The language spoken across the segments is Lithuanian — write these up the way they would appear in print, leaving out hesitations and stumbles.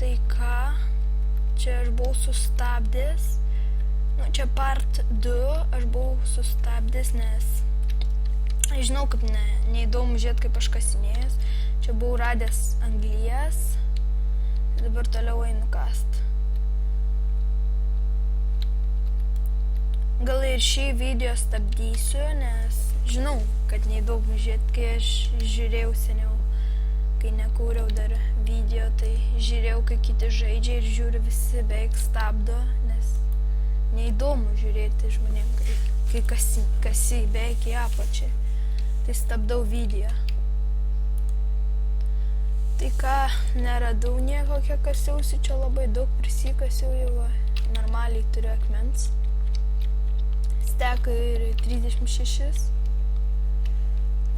tai ką, čia aš buvau sustabdęs, nu čia part 2 aš buvau sustabdęs, nes aš žinau, kaip neįdomu žiūrėti, kaip aš kasinėjęs, čia buvau radęs anglies, dabar toliau einu kast. Gal ir šį video stabdysiu, nes žinau, kad neįdomu žiūrėti, kai aš žiūrėjau seniau, kai nekūriau dar video, tai žiūrėjau, kai kiti žaidžia ir žiūriu visi beveik stabdo, nes neįdomu žiūrėti žmonėm, kai kasi beveik į apačią, tai stabdau video. Tai ką, neradau nieko, kiek kasiausi, čia labai daug prisikasiau jau, normaliai turiu akmens. Steka ir 36.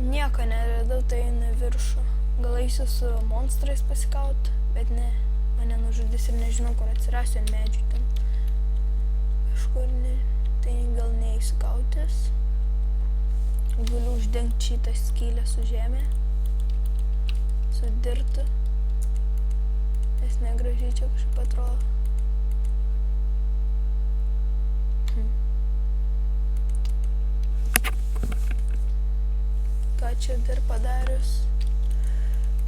Nieko neradau, tai einu į viršų. Gal eisiu su monstrais pasikaut, bet ne, mane nužudys ir nežinau, kur atsirasiu ant medžių ten. Kažkur ne, tai gal neįsiu kautis. Galiu uždengti šitą skylę su žemė, su dirtu, nes negražiai čia kažkaip atrodo. Ką čia dar padarius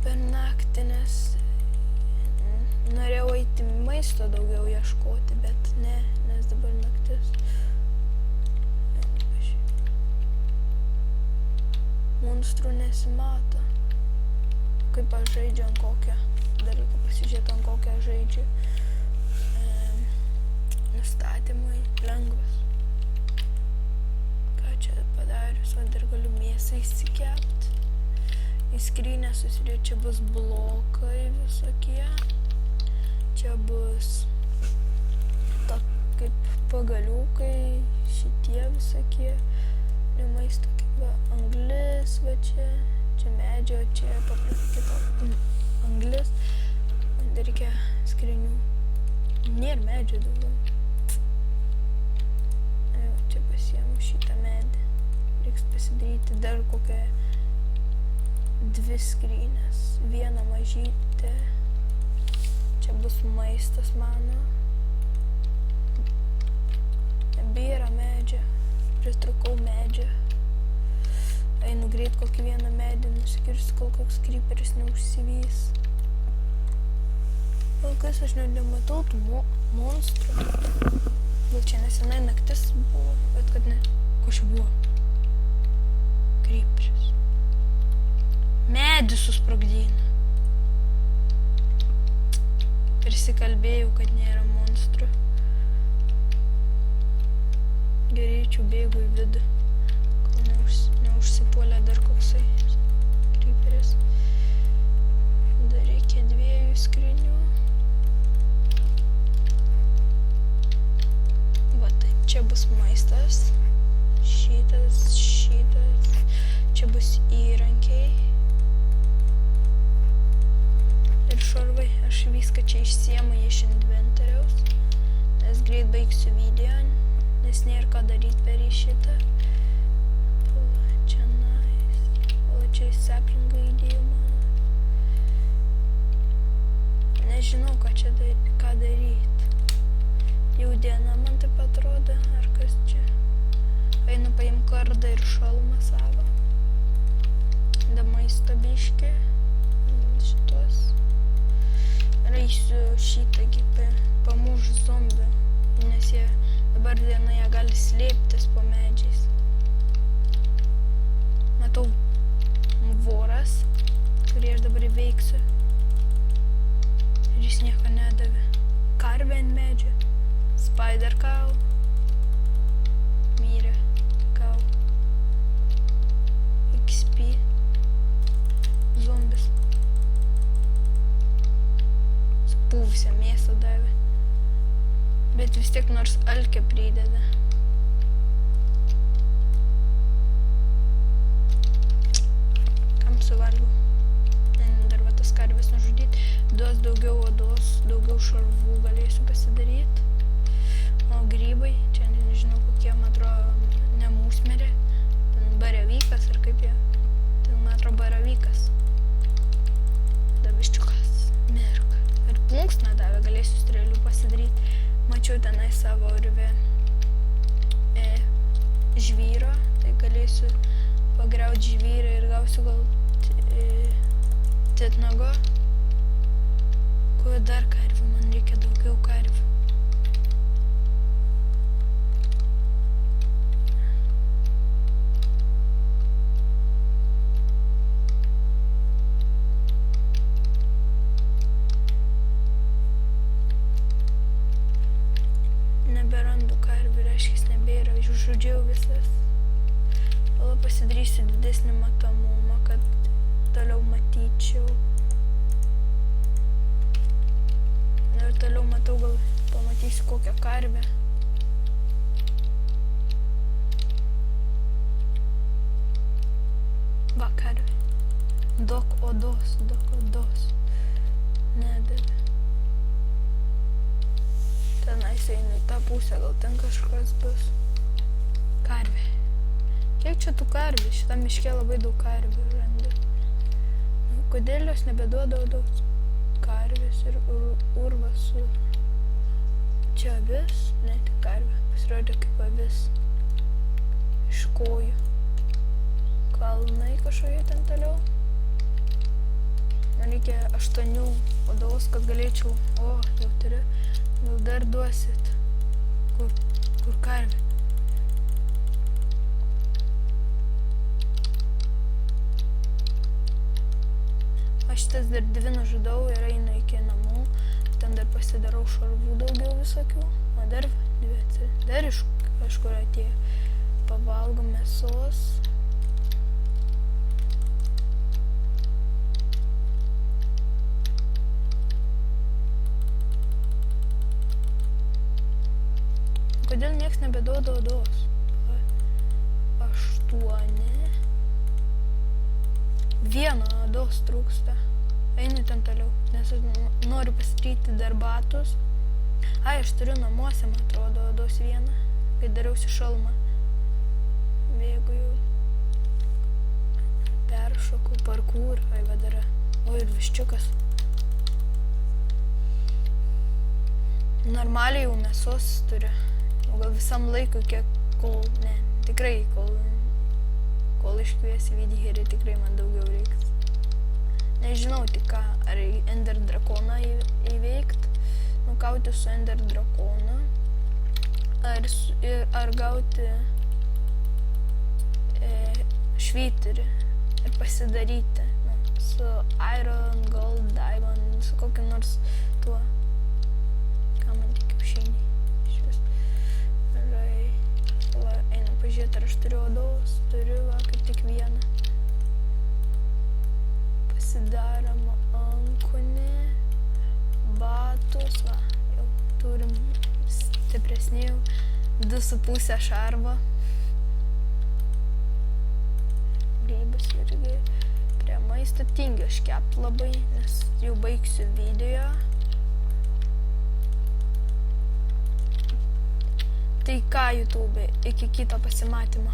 per naktį, nes norėjau eiti maisto daugiau ieškoti, bet ne, nes dabar naktis. Monstrų nesimato. Kaip aš žaidžiu ant kokią, dar reikia pasižiūrėti ant kokią žaidžiu. Nustatymai lengvas. Ką čia padarius, o dar galiu mėsą įsikepti. Į skrynę susidėti, čia bus blokai visokie. Čia bus kaip pagaliukai, šitie visokie. Maisto kaip va, anglis, va čia medžio, čia paprastai kito anglis. Dar reikia skrynių. Nėra medžio daugiau. Čia pasiėmu šitą medį. Reiks pasidaryti dar kokią 2 skrynės. Vieną mažytę. Čia bus maistas mano. Nebėra medžio. Pritrukau medžio. Einu greit kokį vieną medį nusikirsiu, kol koks kryperis neužsivys. Kol kas aš nematau tų monstrų. Gal čia nesenai naktis buvo, bet kad ne. Ko čia buvo? Kryperis. Medį susprogdino. Prisikalbėjau, kad nėra monstrų. Greičiau bėgu į vidų, kol neužsipuolė dar koksai kryperis. Dar reikia 2 skrynių. Va taip, čia bus maistas, šitas, čia bus įrankiai ir šarvai. Aš viską čia išsiemu iš inventoriaus, nes greit baigsiu video, nes nėra ką daryti per šitą. Čia saplingai įdėjau mano. Nežinau, ką daryti. Jau diena man taip atrodo, ar kas čia. Einu paim kardą ir šalmą savo. Da maisto biškį. Šitos. Eisiu šitągi pamuš zombių, nes jie dabar dienoje gali slėptis po medžiais. Matau voras, kurį aš dabar įveiksiu. Ir jis nieko nedavė. Karvė ant medžio. Spider cow. Mirė cow. XP. Zombis. Spuvusią mėsą davė. Bet vis tiek nors alkė prideda. Suvalgiau. Dar va tas karves nužudyti. Duos daugiau odos, daugiau šarvų galėsiu pasidaryti. O grybai, čia nežinau kokie, man atrodo, ne musmerė. Ten baravykas ar kaip jie. Ten man atrodo baravykas. Daviščiukas. Mirk. Ir plunksna Mačiau tenai savo urve žvyro, tai galėsiu pagriauti žvyrą ir gausiu gal titnago. Kuo dar karvių, man reikia daugiau karvių. Neberandu karvių, reiškia, nebėra, išžudžiau visas. Gal pasidarysiu didesnį matomumą, kad toliau matyčiau. Ir toliau matau, gal pamatysiu kokią karvę. Va, karvė. Daug odos. Nedavė. Tenais einu į tą pusę, gal ten kažkas bus. Karvė. Kiek čia tų karvių? Šitam miške labai daug karvių randu. Kodėl jos nebeduoda odos? Karvės ir urvas su... Čia avis? Ne, tik karvė. Pasirodė kaip avis. Iš kojų. Kalnai kažkokie ten toliau. Man reikia 8 odos, kad galėčiau... O, jau turiu. Gal dar duosit. Kur karvė? Aš šitas dar 2 nužudau ir einu iki namų. Ten dar pasidarau šarvų daugiau visokių. O dar 2. Dar iš kažkur atėjo. Pavalgom mėsos. Kodėl nieks nebeduoda odos? 8. 1 odos trūksta. Einu ten toliau, nes noriu pasidaryti dar batus. Ai, aš turiu namuose, man atrodo, odos 1, kai dariausi šalmą. Bėgu jau. Peršoku parkūr, ai vadara. O ir viščiukas. Normaliai jau mėsos turiu. O gal visam laikui, kiek kol, ne, tikrai, kol iškviesi vidihirį, tikrai man daugiau reiks. Nežinau tik ką, ar Ender drakoną įveikt, nukauti su Ender drakonu, ar gauti švyturį ir pasidaryti su Iron, Gold, Diamond, su kokiu nors tuo, ką man tik kiaušiniai. Einu pažiūrėti, ar aš turiu odos, turiu, va, kaip tik 1. Pasidaroma ankunė, batus, va, jau turim stipresnių, 2,5 šarvo. Grybus irgi prie maisto tingiu aš kept labai, nes jau baigsiu video. Tai ką, YouTube, iki kito pasimatymo.